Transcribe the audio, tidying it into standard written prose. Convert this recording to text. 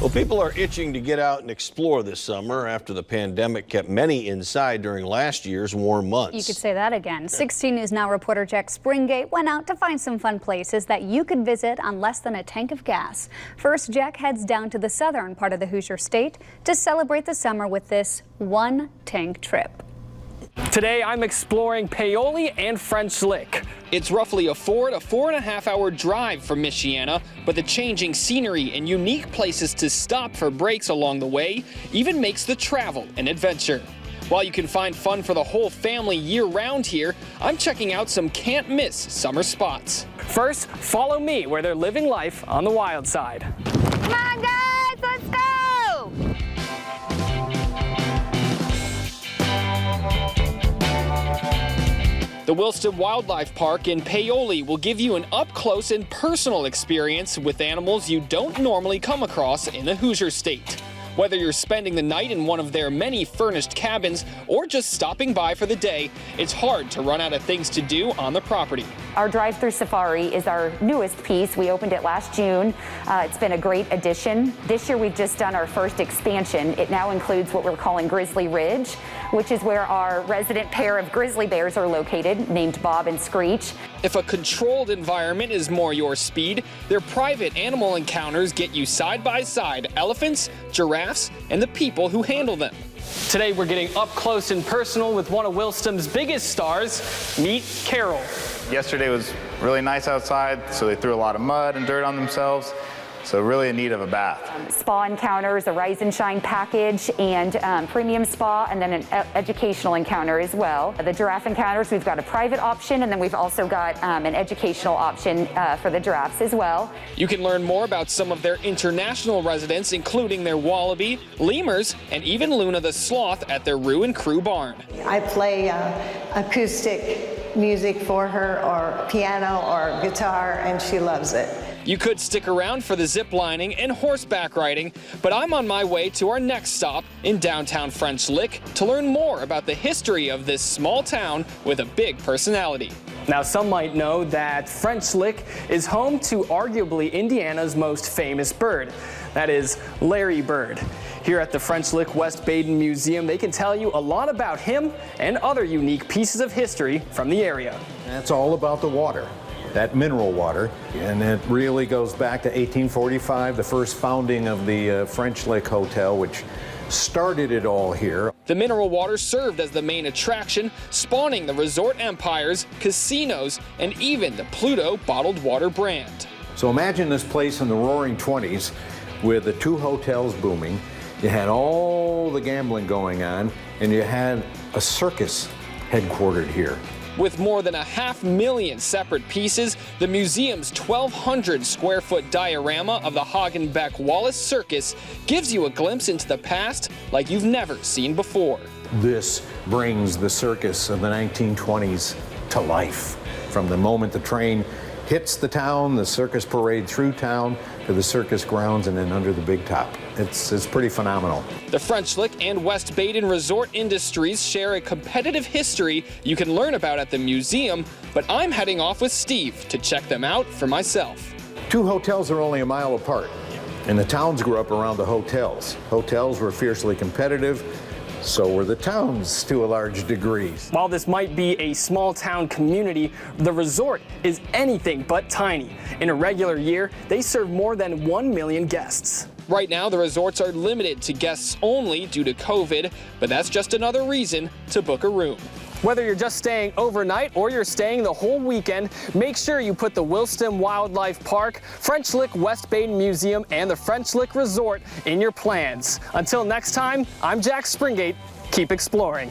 Well, people are itching to get out and explore this summer after the pandemic kept many inside during last year's warm months. You could say that again. 16 News Now reporter Jack Springate went out to find some fun places that you could visit on less than a tank of gas. First, Jack heads down to the southern part of the Hoosier State to celebrate the summer with this one-tank trip. Today, I'm exploring Paoli and French Lick. It's roughly a 4 to 4.5 hour drive from Michiana, but the changing scenery and unique places to stop for breaks along the way even makes the travel an adventure. While you can find fun for the whole family year-round here, I'm checking out some can't-miss summer spots. First, follow me where they're living life on the wild side. Come on, guys, let's go! The Williston Wildlife Park in Paoli will give you an up-close and personal experience with animals you don't normally come across in the Hoosier State. Whether you're spending the night in one of their many furnished cabins or just stopping by for the day, it's hard to run out of things to do on the property. Our drive-through safari is our newest piece. We opened it last June. It's been a great addition. This year we've just done our first expansion. It now includes what we're calling Grizzly Ridge, which is where our resident pair of grizzly bears are located, named Bob and Screech. If a controlled environment is more your speed, their private animal encounters get you side-by-side elephants, giraffes, and the people who handle them. Today we're getting up close and personal with one of Williston's biggest stars. Meet Carol. Yesterday was really nice outside, so they threw a lot of mud and dirt on themselves. So really in need of a bath. Spa encounters, a Rise and Shine package, and premium spa, and then an educational encounter as well. The giraffe encounters, we've got a private option, and then we've also got an educational option for the giraffes as well. You can learn more about some of their international residents, including their wallaby, lemurs, and even Luna the sloth at their Roo and Crew barn. I play acoustic music for her, or piano or guitar, and she loves it. You could stick around for the zip lining and horseback riding, but I'm on my way to our next stop in downtown French Lick to learn more about the history of this small town with a big personality. Now, some might know that French Lick is home to arguably Indiana's most famous bird. That is Larry Bird. Here at the French Lick West Baden Museum, they can tell you a lot about him and other unique pieces of history from the area. That's all about the water. That mineral water, and it really goes back to 1845, the first founding of the French Lick Hotel, which started it all here. The mineral water served as the main attraction, spawning the resort empires, casinos, and even the Pluto bottled water brand. So imagine this place in the roaring 20s with the two hotels booming. You had all the gambling going on, and you had a circus headquartered here. With more than 500,000 separate pieces, the museum's 1,200 square foot diorama of the Hagenbeck Wallace Circus gives you a glimpse into the past like you've never seen before. This brings the circus of the 1920s to life. From the moment the train hits the town, the circus parade through town, to the circus grounds and then under the big top. It's pretty phenomenal. The French Lick and West Baden resort industries share a competitive history you can learn about at the museum, but I'm heading off with Steve to check them out for myself. Two hotels are only a mile apart, and the towns grew up around the hotels. Hotels were fiercely competitive. So were the towns to a large degree. While this might be a small town community, the resort is anything but tiny. In a regular year, they serve more than 1 million guests. Right now, the resorts are limited to guests only due to COVID, but that's just another reason to book a room. Whether you're just staying overnight or you're staying the whole weekend, make sure you put the Williston Wildlife Park, French Lick West Baden Museum, and the French Lick Resort in your plans. Until next time, I'm Jack Springate. Keep exploring.